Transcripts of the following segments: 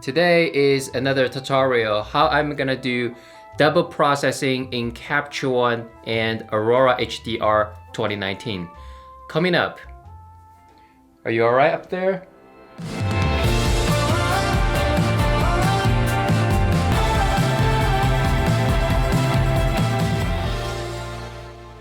Today is another tutorial how I'm gonna do double processing in Capture One and Aurora HDR 2019. Coming up. Are you alright up there?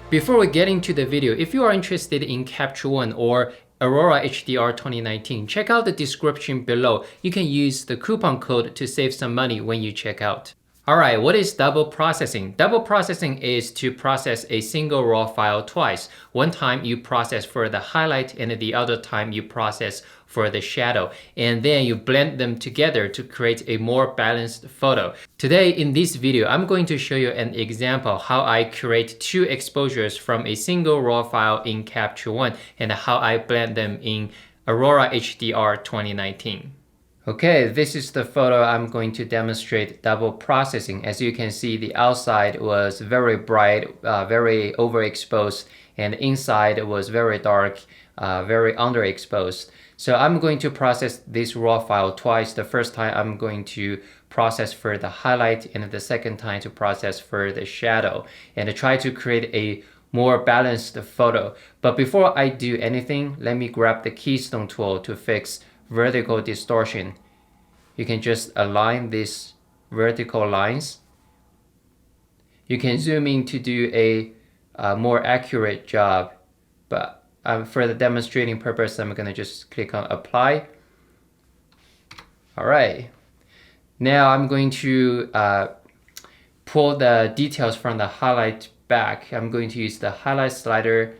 Before we get into the video, if you are interested in Capture One or Aurora HDR 2019, check out the description below. You can use the coupon code to save some money when you check out. Alright, what is double processing? Double processing is to process a single raw file twice. One time you process for the highlight and the other time you process for the shadow. And then you blend them together to create a more balanced photo. Today in this video, I'm going to show you an example how I create two exposures from a single raw file in Capture One and how I blend them in Aurora HDR 2019. Okay, this is the photo I'm going to demonstrate double processing. As you can see, the outside was very bright, very overexposed, and inside was very dark, very underexposed. So I'm going to process this raw file twice. The first time I'm going to process for the highlight and the second time to process for the shadow and to try to create a more balanced photo. But before I do anything, let me grab the keystone tool to fix vertical distortion. You can just align these vertical lines. You can zoom in to do a more accurate job, but for the demonstrating purpose, I'm gonna just click on apply. All right, now I'm going to pull the details from the highlight back. I'm going to use the highlight slider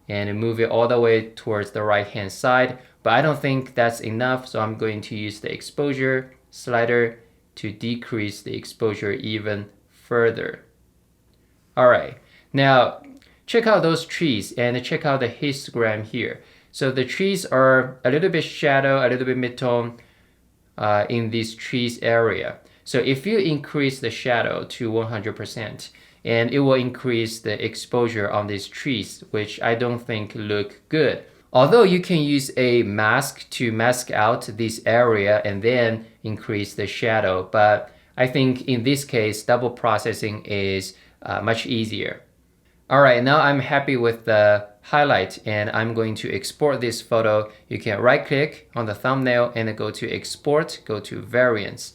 and move it all the way towards the right hand side, but I don't think that's enough, so I'm going to use the exposure slider to decrease the exposure even further. All right, now check out those trees and check out the histogram here. So the trees are a little bit shadow, a little bit mid-tone in this trees area. So if you increase the shadow to 100%, and it will increase the exposure on these trees, which I don't think look good. Although you can use a mask to mask out this area and then increase the shadow, but I think in this case, double processing is much easier. All right, now I'm happy with the highlight and I'm going to export this photo. You can right click on the thumbnail and go to export, go to variants,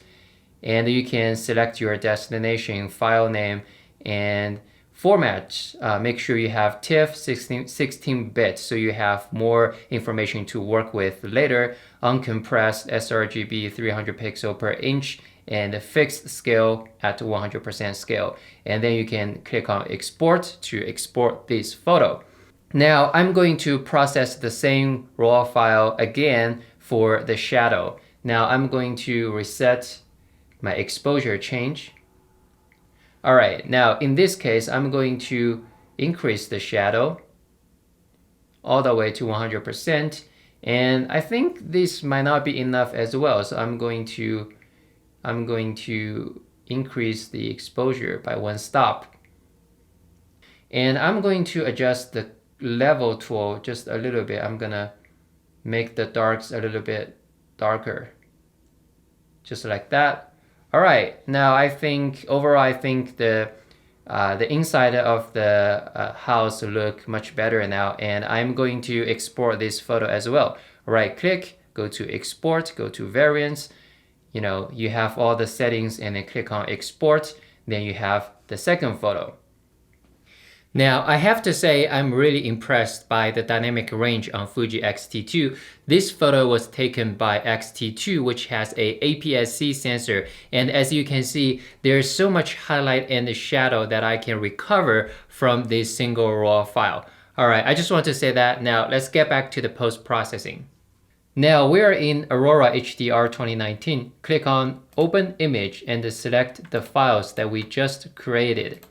and you can select your destination, file name, and format. Make sure you have TIFF 16-bit so you have more information to work with later. Uncompressed sRGB 300 pixel per inch and a fixed scale at 100% scale. And then you can click on export to export this photo. Now I'm going to process the same raw file again for the shadow. Now I'm going to reset my exposure change. All right, now in this case, I'm going to increase the shadow all the way to 100%. And I think this might not be enough as well. So I'm going to increase the exposure by one stop. And I'm going to adjust the level tool just a little bit. I'm gonna make the darks a little bit darker, just like that. All right, now I think overall, I think the inside of the house look much better now, and I'm going to export this photo as well. Right click, go to export, go to variants. You know, you have all the settings and then click on export. Then you have the second photo. Now, I have to say I'm really impressed by the dynamic range on Fuji X-T2. This photo was taken by X-T2, which has a APS-C sensor. And as you can see, there's so much highlight and shadow that I can recover from this single raw file. All right, I just want to say that. Now, let's get back to the post-processing. Now, we're in Aurora HDR 2019. Click on Open Image and select the files that we just created.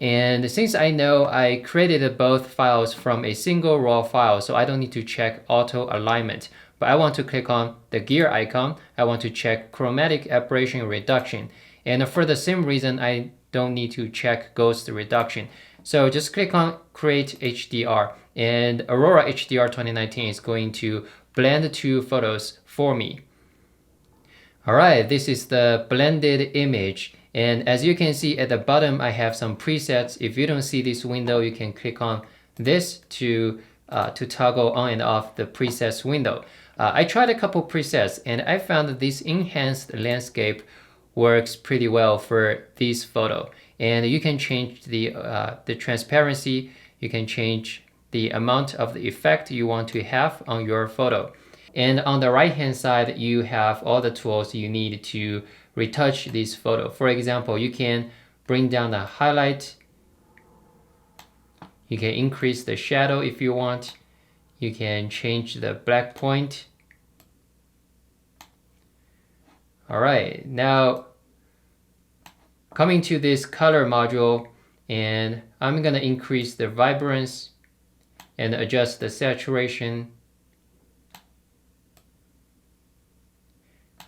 And since I know I created both files from a single raw file, so I don't need to check auto alignment, but I want to click on the gear icon. I want to check chromatic aberration reduction. And for the same reason, I don't need to check ghost reduction. So just click on create HDR, and Aurora HDR 2019 is going to blend two photos for me. Alright, this is the blended image. And as you can see at the bottom, I have some presets. If you don't see this window, you can click on this to toggle on and off the presets window. I tried a couple presets and I found that this enhanced landscape works pretty well for this photo. And you can change the transparency, you can change the amount of the effect you want to have on your photo. And on the right hand side, you have all the tools you need to retouch this photo. For example, you can bring down the highlight, you can increase the shadow if you want, you can change the black point. Alright, now coming to this color module, and I'm gonna increase the vibrance and adjust the saturation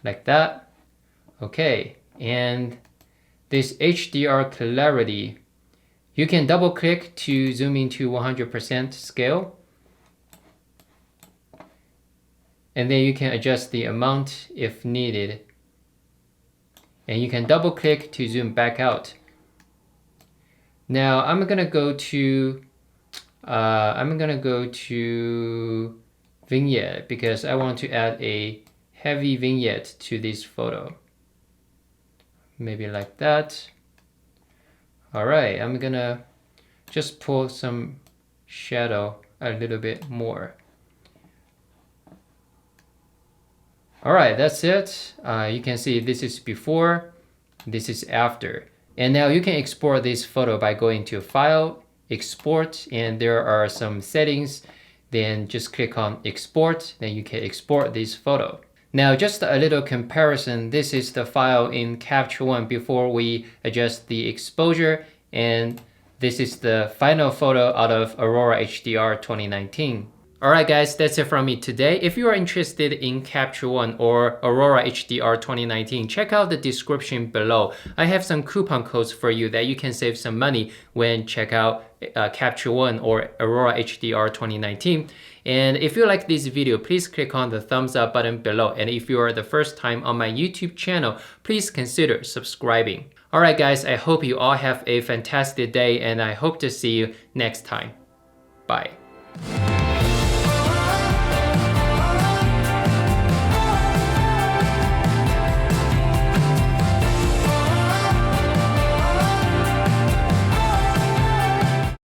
like that. Okay, and this HDR clarity, you can double click to zoom into 100% scale, and then you can adjust the amount if needed, and you can double click to zoom back out. Now I'm gonna go to vignette because I want to add a heavy vignette to this photo. Maybe like that. Alright, I'm gonna just pull some shadow a little bit more. Alright, that's it. You can see this is before, this is after. And now you can export this photo by going to File, Export, and there are some settings. Then just click on Export, then you can export this photo. Now just a little comparison, this is the file in Capture One before we adjust the exposure, and this is the final photo out of Aurora HDR 2019. Alright guys, that's it from me today. If you are interested in Capture One or Aurora HDR 2019, check out the description below. I have some coupon codes for you that you can save some money when check out Capture One or Aurora HDR 2019. And if you like this video, please click on the thumbs up button below. And if you are the first time on my YouTube channel, please consider subscribing. Alright guys, I hope you all have a fantastic day and I hope to see you next time. Bye.